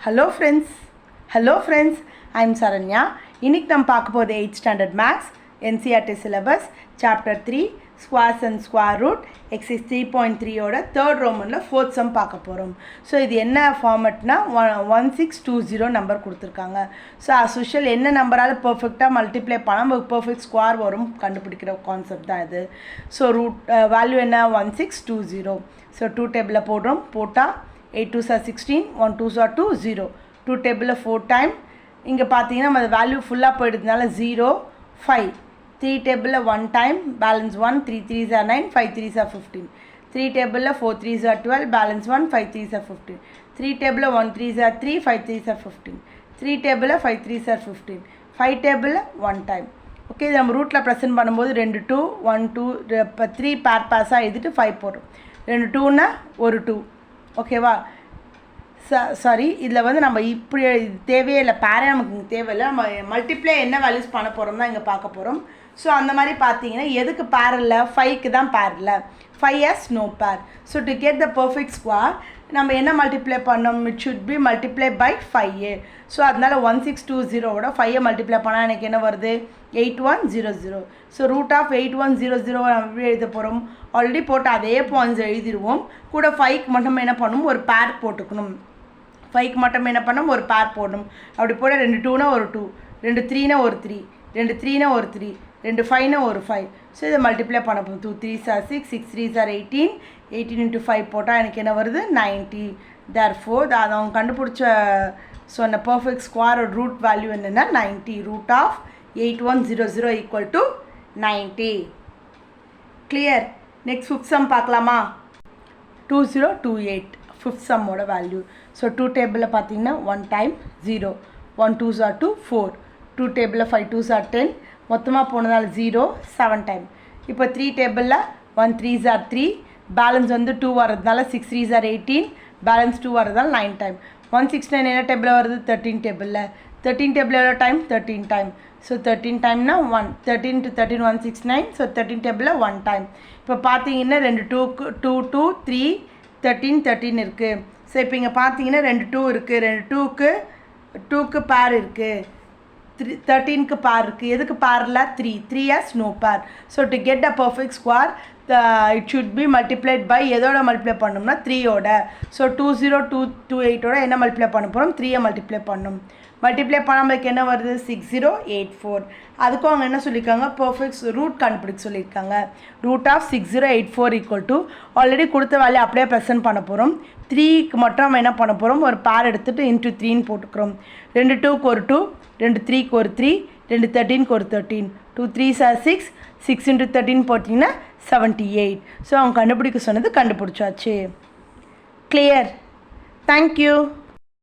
Hello friends, I am Saranya. இன்னைக்கு நம்ம பார்க்க போது 8th standard maths NCERT syllabus chapter 3 squares and square root exercise 3.3 ஓட third romanல fourth sum பார்க்க போறோம். So இது என்ன ஃபார்மட்னா 1620 நம்பர் கொடுத்திருக்காங்க. So as usual என்ன நம்பரால பெர்ஃபெக்ட்டா மல்டிப்ளை பண்ணா நமக்கு பெர்ஃபெக்ட் ஸ்கொயர் வரும் கண்டுபிடிக்கிற கான்செப்ட் தான் இது. So root வேல்யூ என்ன 1620. So 2 டேபிள்ல போடுறோம். போட்டா 8 2s are 16 1 2s are 2 0 2 டேபிள்ல 4 டைம் இங்க பாத்தீங்கன்னா நம்ம வேல்யூ ஃபுல்லா போயிடுறதுனால 0 5 3 டேபிள்ல 1 time balance 1 3 3s are 9 5 3s are 15 3 டேபிள்ல 4 3s are 12 balance 1 5 3s are 15 3 டேபிள்ல 1 3s are 3 5 3s are 15 3 டேபிள்ல 5 3s are 15 5 டேபிள்ல 1 டைம் ஓகே நம்ம ரூட்ல பிரசன்ட் பண்ணும்போது 2 2 1 2 3 பேர் பாஸா எழுதிட்டு 5 போடுறோம் 2 2 னா ஒரு 2 ஓகேவா சாரி இதில் வந்து நம்ம இப்படி தேவையே இல்லை பேரே நமக்கு தேவையில்லை நம்ம மல்டிப்ளை என்ன வேல்யூஸ் பண்ண போகிறோம் தான் இங்கே பார்க்க போகிறோம் ஸோ அந்த மாதிரி பார்த்தீங்கன்னா எதுக்கு பேர் இல்லை 5க்கு தான் பேர் இல்லை 5 has no pair so to get the perfect square நம்ம என்ன மல்டிப்ளை பண்ணோம் it should be multiply by 5 so அதனால 1620ஓட 5 மல்டிப்ளை பண்ணால் எனக்கு என்ன வருது 8100 ஸோ ரூட் ஆஃப் 8100 நம்ம எப்படி எழுத போகிறோம் ஆல்ரெடி போட்டு அதே பாயிண்ட்ஸ் எழுதிடுவோம் கூட 5க்கு மட்டும் என்ன பண்ணணும் ஒரு பேர் போட்டுக்கணும் 5க்கு மட்டும் என்ன பண்ணணும் ஒரு பேர் போடணும் அப்படி போட 2 2னா ஒரு 2 2 3னா ஒரு 3 2 3னா ஒரு 3 2 5னா ஒரு 5 ஸோ இதை மல்டிப்ளை பண்ண போகும் 2 3s are 6 6 3s are 18 18 into 5 போட்டால் எனக்கு என்ன வருது 90 therefore அது அவங்க கண்டுபிடிச்ச சொன்ன பர்ஃபெக்ட் ஸ்கொயர் ரூட் வேல்யூ என்னென்னா 90 root of 8100 equal to 90 clear next fifth sum பார்க்கலாமா 2028 ஃபிஃப்த் சம்மோட வேல்யூ ஸோ 2 டேபிளில் பார்த்தீங்கன்னா 1 டைம் 0 1 2s are 2 4 2 டேபிளில் 5 2s are 10 மொத்தமாக போனதால் 0 7 டைம் இப்போ 3 டேபிளில் 1 3s are 3 பேலன்ஸ் வந்து 2 வரதுனால 6 3s are 18 பேலன்ஸ் 2 வரதுனால 9 டைம் 169 என்ன டேபிளில் வருது 13 டேபிளில் 13 டேபிள் எவ்வளோ டைம் 13 டைம் ஸோ 13 டைம்னா 1 13 to 13 169 ஸோ 13 டேபிளில் 1 டைம் இப்போ பார்த்தீங்கன்னா 2 2 2 3 13 13 இருக்குது ஸோ இப்போ இங்கே பார்த்தீங்கன்னா 2 2 இருக்குது 2 2க்கு பேர் இருக்குது 13க்கு பேர் இருக்குது எதுக்கு பேரில் 3 has no pair so to get a perfect square it should be multiplied by எதோட மல்டிப்ளை பண்ணோம்னா 3யோட ஸோ 20228ஓட என்ன மல்டிப்ளை பண்ண போகிறோம் 3யை மல்டிப்ளை பண்ணணும் மல்டிப்ளை பண்ணாமலுக்கு என்ன வருது 6084 அதுக்கும் அவங்க என்ன சொல்லியிருக்காங்க பர்ஃபெக்ட் ரூட் கண்டுபிடிக்க சொல்லியிருக்காங்க root of 6084 equal to already கொடுத்த வேலையை அப்படியே ப்ரெசென்ட் பண்ண போகிறோம் 3க்கு மட்டும் நம்ம என்ன பண்ண போகிறோம் ஒரு பேர் எடுத்துகிட்டு இன்ட்டு 3ன்னு போட்டுக்கிறோம் 2 2க்கு ஒரு 2 2 3க்கு ஒரு 3 2 13க்கு ஒரு 13 2 3s are 6 6 into 13 போட்டிங்கன்னா 78 ஸோ அவங்க கண்டுபிடிக்க சொன்னது கண்டுபிடிச்சாச்சு கிளியர் தேங்க்யூ